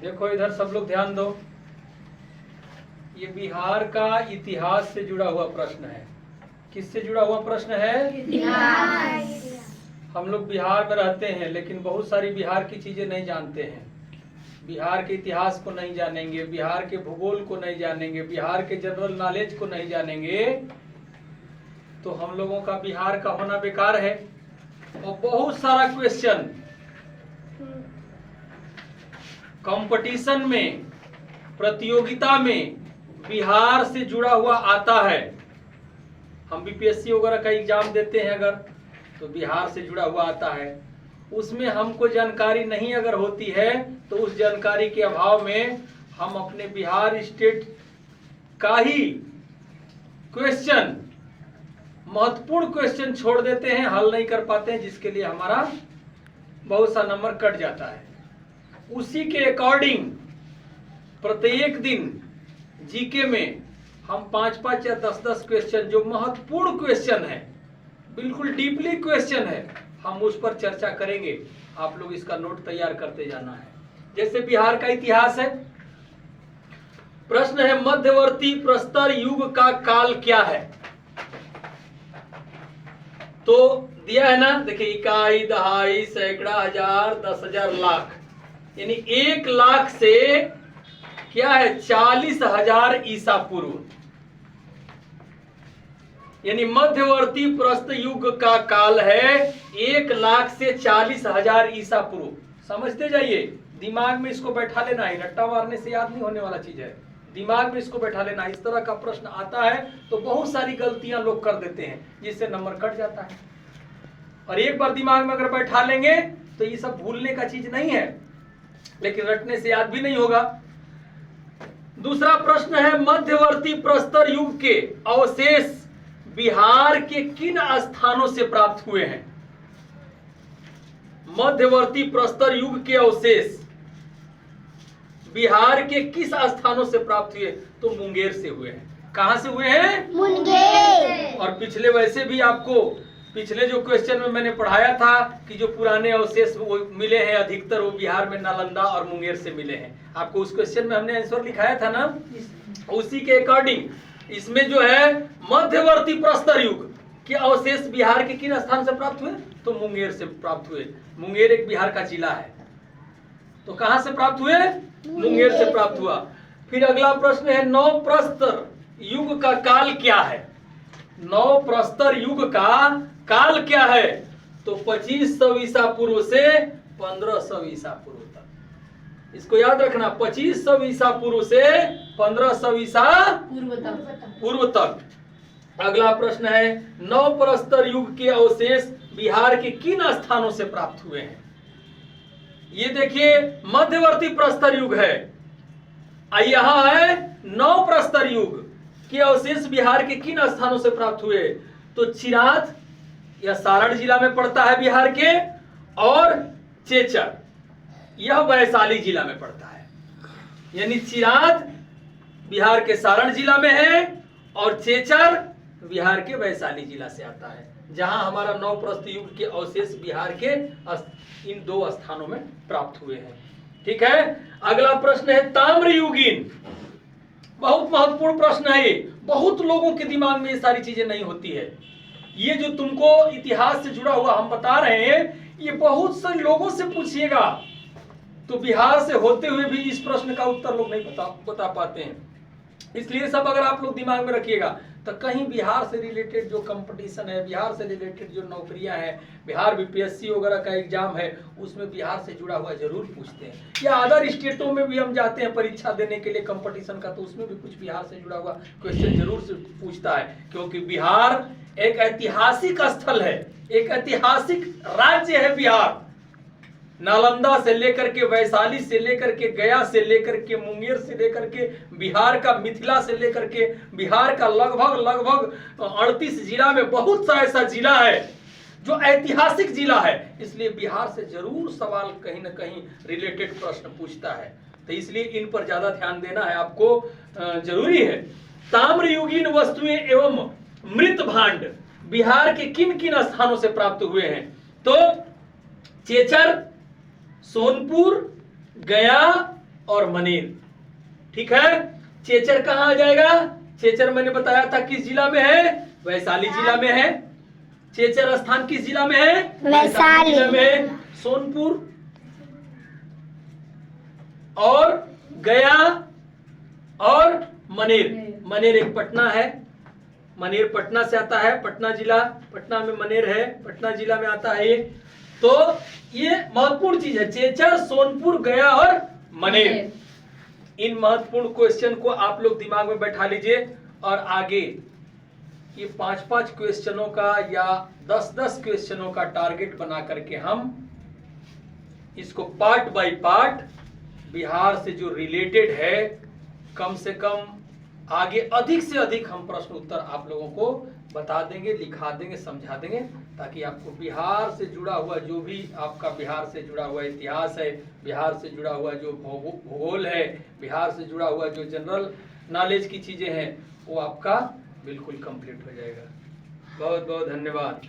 देखो इधर सब लोग ध्यान दो, ये बिहार का इतिहास से जुड़ा हुआ प्रश्न है। किससे जुड़ा हुआ प्रश्न है? इतिहास। हम लोग बिहार में रहते हैं लेकिन बहुत सारी बिहार की चीजें नहीं जानते हैं। बिहार के इतिहास को नहीं जानेंगे, बिहार के भूगोल को नहीं जानेंगे, बिहार के जनरल नॉलेज को नहीं जानेंगे, तो हम लोगों का बिहार का होना बेकार है। और बहुत सारा क्वेश्चन कंपटीशन में, प्रतियोगिता में बिहार से जुड़ा हुआ आता है। हम बीपीएससी वगैरह का एग्जाम देते हैं अगर, तो बिहार से जुड़ा हुआ आता है। उसमें हमको जानकारी नहीं अगर होती है तो उस जानकारी के अभाव में हम अपने बिहार स्टेट का ही क्वेश्चन, महत्वपूर्ण क्वेश्चन छोड़ देते हैं, हल नहीं कर पाते हैं, जिसके लिए हमारा बहुत सा नंबर कट जाता है। उसी के अकॉर्डिंग प्रत्येक दिन जीके में हम 5-5 या 10-10 क्वेश्चन, जो महत्वपूर्ण क्वेश्चन है, बिल्कुल डीपली क्वेश्चन है, हम उस पर चर्चा करेंगे। आप लोग इसका नोट तैयार करते जाना है। जैसे बिहार का इतिहास है, प्रश्न है मध्यवर्ती प्रस्तर युग का काल क्या है? तो दिया है ना, देखिए इकाई, दहाई, सैकड़ा, हजार, 10,000, लाख, यानी 1 लाख से क्या है 40,000 ईसा पूर्व, यानी मध्यवर्ती प्रस्तर युग का काल है 1 लाख से 40,000 ईसा पूर्व। समझते जाइए, दिमाग में इसको बैठा लेना है, रट्टा मारने से याद नहीं होने वाला चीज है, दिमाग में इसको बैठा लेना। इस तरह का प्रश्न आता है तो बहुत सारी गलतियां लोग कर देते हैं, जिससे नंबर कट जाता है। और एक बार दिमाग में अगर बैठा लेंगे तो ये सब भूलने का चीज नहीं है, लेकिन रटने से याद भी नहीं होगा। दूसरा प्रश्न है मध्यवर्ती प्रस्तर युग के अवशेष बिहार के किन स्थानों से प्राप्त हुए हैं? मध्यवर्ती प्रस्तर युग के अवशेष बिहार के किस स्थानों से प्राप्त हुए? तो मुंगेर से हुए हैं। कहां से हुए हैं? मुंगेर। और पिछले वैसे भी आपको पिछले जो क्वेश्चन में मैंने पढ़ाया था कि जो पुराने अवशेष वो मिले हैं अधिकतर वो बिहार में नालंदा और मुंगेर से मिले हैं। आपको उस क्वेश्चन में हमने आंसर लिखाया था ना, उसी के अकॉर्डिंग इसमें जो है मध्यवर्ती प्रस्तर युग के अवशेष बिहार के किन स्थान से प्राप्त हुए? तो मुंगेर से प्राप्त हुए। मुंगेर एक बिहार का जिला है, तो कहां से प्राप्त हुए? मुंगेर से प्राप्त हुआ। फिर अगला प्रश्न है नवप्रस्तर युग का काल क्या है? नवप्रस्तर युग का काल क्या है? तो 2500 ईसा पूर्व से 1500 ईसा पूर्व तक। इसको याद रखना, 2500 ईसा पूर्व से 1500 ईसा पूर्व तक। अगला प्रश्न है नवप्रस्तर युग के अवशेष बिहार के किन स्थानों से प्राप्त हुए हैं? ये देखिए मध्यवर्ती प्रस्तर युग है, यहां है नवप्रस्तर युग के अवशेष बिहार के किन स्थानों से प्राप्त हुए? तो चिराद यह सारण जिला में पड़ता है बिहार के, और चेचर यह वैशाली जिला में पड़ता है। यानी चिराद बिहार के सारण जिला में है और चेचर बिहार के वैशाली जिला से आता है, जहां हमारा नवप्रस्तर युग के अवशेष बिहार के इन 2 स्थानों में प्राप्त हुए हैं। ठीक है, अगला प्रश्न है ताम्रयुगीन। बहुत महत्वपूर्ण प्रश्न है, बहुत लोगों के दिमाग में ये सारी चीजें नहीं होती है। ये जो तुमको इतिहास से जुड़ा हुआ हम बता रहे हैं, ये बहुत से लोगों से पूछिएगा तो बिहार से होते हुए भी इस प्रश्न का उत्तर लोग नहीं बता पाते हैं। इसलिए सब अगर आप लोग दिमाग में रखिएगा तो कहीं बिहार से रिलेटेड जो कंपटीशन है, बिहार से रिलेटेड जो नौकरियां हैं, बिहार बीपीएससी वगैरह का एग्जाम है, उसमें बिहार से जुड़ा हुआ जरूर पूछते हैं। या अदर स्टेटों में भी हम जाते हैं परीक्षा देने के लिए कंपटीशन का, तो उसमें भी कुछ बिहार से जुड़ा हुआ क्वेश्चन जरूर से पूछता है, क्योंकि बिहार एक ऐतिहासिक स्थल है, एक ऐतिहासिक राज्य है बिहार। नालंदा से लेकर के, वैशाली से लेकर के, गया से लेकर के, मुंगेर से लेकर के, बिहार का मिथिला से लेकर के, बिहार का लगभग 38 जिला में बहुत सा ऐसा जिला है जो ऐतिहासिक जिला है। इसलिए बिहार से जरूर सवाल कहीं ना कहीं रिलेटेड प्रश्न पूछता है, तो इसलिए इन पर ज्यादा ध्यान देना है आपको जरूरी है। ताम्रयुगीन वस्तुएं एवं मृत भांड बिहार के किन किन स्थानों से प्राप्त हुए हैं? तो चेचर, सोनपुर, गया और मनेर। ठीक है, चेचर कहां आ जाएगा? चेचर मैंने बताया था किस जिला में है? वैशाली जिला में है। चेचर स्थान किस जिला में है? वैशाली जिला में है। सोनपुर और गया और मनेर, मनेर एक पटना है, मनेर पटना से आता है, पटना जिला, पटना में मनेर है, पटना जिला में आता है ये। तो ये महत्वपूर्ण चीज है, चेचर, सोनपुर, गया और मनेर। इन महत्वपूर्ण क्वेश्चन को आप लोग दिमाग में बैठा लीजिए और आगे ये 5-5 क्वेश्चनों का या 10-10 क्वेश्चनों का टारगेट बना करके हम इसको पार्ट बाय पार्ट बिहार से जो रिलेटेड है, कम से कम आगे अधिक से अधिक हम प्रश्न उत्तर आप लोगों को बता देंगे, लिखा देंगे, समझा देंगे, ताकि आपको बिहार से जुड़ा हुआ जो भी आपका बिहार से जुड़ा हुआ इतिहास है, बिहार से जुड़ा हुआ जो भूगोल है, बिहार से जुड़ा हुआ जो जनरल नॉलेज की चीजें हैं, वो आपका बिल्कुल कंप्लीट हो जाएगा। बहुत बहुत धन्यवाद।